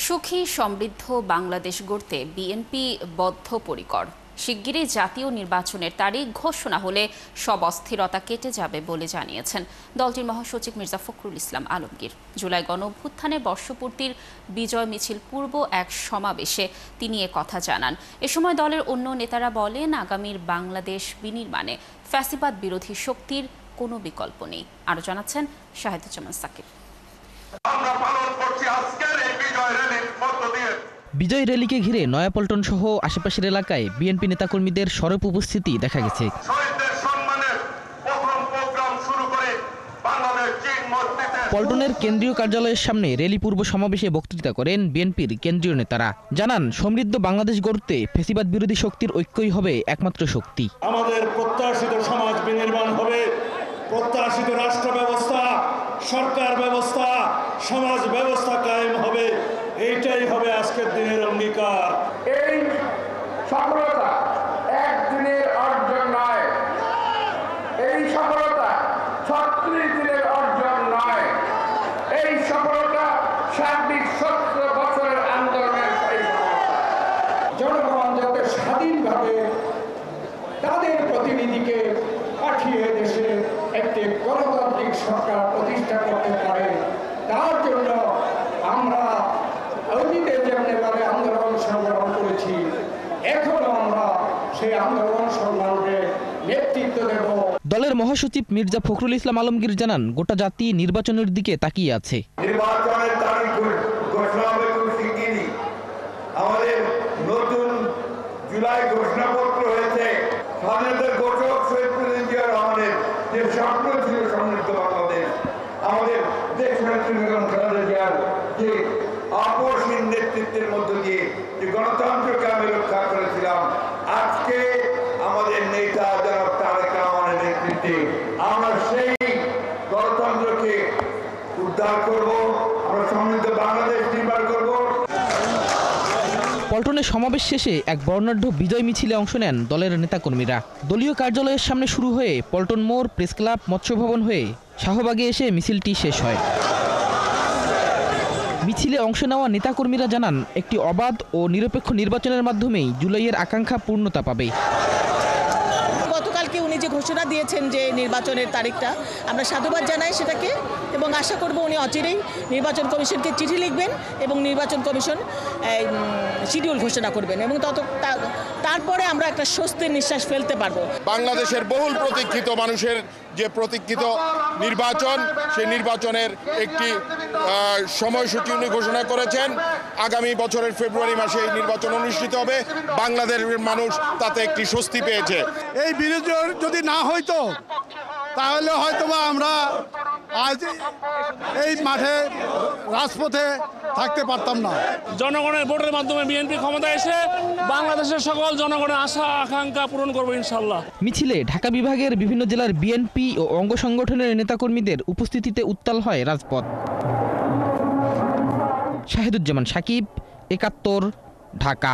সুখী সমৃদ্ধ বাংলাদেশ গড়তে বিএনপি বদ্ধপরিকর। শিগগিরই জাতীয় নির্বাচনের তারিখ ঘোষণা হলে সব অস্থিরতা কেটে যাবে বলে জানিয়েছেন দলটির মহাসচিব মির্জা ফখরুল ইসলাম আলমগীর। জুলাই গণঅভ্যুত্থানের বর্ষপূর্তির বিজয় মিছিল পূর্ব এক সমাবেশে তিনি কথা জানান। এ সময় দলের অন্য নেতারা বলেন, আগামীর বাংলাদেশ বিনির্মাণে ফ্যাসিবাদ বিরোধী শক্তির কোনো বিকল্প নেই। আরও জানাচ্ছেন শাহেদুজ্জামান সাকিব। বিজয় র্যালিকে ঘিরে নয়াপল্টন সহ আশেপাশের এলাকায় বিএনপি নেতাকর্মীদের সরব উপস্থিতি দেখা গেছে। পল্টনের কেন্দ্রীয় কার্যালয়ের সামনে র্যালি পূর্ব সমাবেশে বক্তৃতা করেন বিএনপির কেন্দ্রীয় নেতারা। জানান, সমৃদ্ধ বাংলাদেশ গড়তে ফ্যাসিবাদ বিরোধী শক্তির ঐক্যই হবে একমাত্র শক্তি। আমাদের প্রত্যাশিত সমাজ বিনির্মাণ হবে, প্রত্যাশিত রাষ্ট্র ব্যবস্থা, সরকার ব্যবস্থা, সমাজ ব্যবস্থা কায়েম হবে। এইটাই হবে আজকের দিনের অঙ্গীকার। এই সফলতা একদিনের অর্জন নয়, এই সফলতা 36 দিনের অর্জন নয়, এই সফলতা সার্বিক 17 বছরের আন্দোলনের জনগণ যাতে স্বাধীনভাবে তাদের প্রতিনিধিকে পাঠিয়ে দেশে একটি গণতান্ত্রিক সরকার প্রতিষ্ঠা করতে পারে, তার জন্য আমরা অতীতে যেমনিভাবে আন্দোলন সংগ্রাম করেছি, এখনো আমরা সেই আন্দোলন সংগ্রামে নেতৃত্ব দেব। দলের মহাসচিব মির্জা ফখরুল ইসলাম আলমগীর জানান, গোটা জাতি নির্বাচনের দিকে তাকিয়ে আছে। নির্বাচনের তারিখ ঘোষণা হবে খুব শিগগিরই। আমাদের নতুন জুলাই ঘোষণাপত্র হয়েছে। স্বাধীনতার ঘোষক শহীদ প্রেসিডেন্ট জিয়া রহমানের যে স্বপ্ন ছিল সমৃদ্ধ বাংলাদেশ, আমাদের দেশ নেত্রী বেগম খালেদা জিয়ার যে আপসহীন নেতৃত্বের মধ্য দিয়ে যে গণতন্ত্রকে আমি রক্ষা করেছিলাম, আজকে আমাদের নেতা জনাব তারেক রহমানের নেতৃত্বে আমরা সেই গণতন্ত্রকে উদ্ধার করব, আমরা সমৃদ্ধ বাংলাদেশ নির্মাণ করব। পল্টনের সমাবেশ শেষে এক বর্ণাঢ্য বিজয় মিছিলে অংশ নেন দলের নেতাকর্মীরা। দলীয় কার্যালয়ের সামনে শুরু হয়ে পল্টন মোড়, প্রেস ক্লাব, মৎস্য ভবন হয়ে শাহবাগে এসে মিছিলটি শেষ হয়। মিছিলে অংশ নেওয়া নেতাকর্মীরা জানান, একটি অবাধ ও নিরপেক্ষ নির্বাচনের মাধ্যমেই জুলাইয়ের আকাঙ্ক্ষা পূর্ণতা পাবে। গতকালকে উনি যে ঘোষণা দিয়েছেন যে নির্বাচনের তারিখটা, আমরা সাধুবাদ জানাই সেটাকে, এবং আশা করব উনি অচিরেই নির্বাচন কমিশনকে চিঠি লিখবেন এবং নির্বাচন কমিশন শিডিউল ঘোষণা করবেন, এবং তারপরে আমরা একটা স্বস্তির নিঃশ্বাস ফেলতে পারবো। বাংলাদেশের বহুল প্রতীক্ষিত মানুষের যে প্রতীক্ষিত নির্বাচন, সেই নির্বাচনের একটি সময়সূচি উনি ঘোষণা করেছেন। আগামী বছরের ফেব্রুয়ারি মাসে এই নির্বাচন অনুষ্ঠিত হবে। বাংলাদেশের মানুষ তাতে একটি স্বস্তি পেয়েছে। এই বিরোধী যদি না হইতো তাহলে হয়তোবা আমরা আজ এই মাঠে রাজপথে থাকতে পারতাম না। জনগণের ভোটের মাধ্যমে বিএনপি ক্ষমতায় এসে বাংলাদেশের সকল জনগণের আশা আকাঙ্ক্ষা পূরণ করবে ইনশাল্লাহ। মিছিলে ঢাকা বিভাগের বিভিন্ন জেলার বিএনপি ও অঙ্গ সংগঠনের নেতাকর্মীদের উপস্থিতিতে উত্তাল হয় রাজপথ। শাহেদুজ্জামান সাকিব, ৭১, ঢাকা।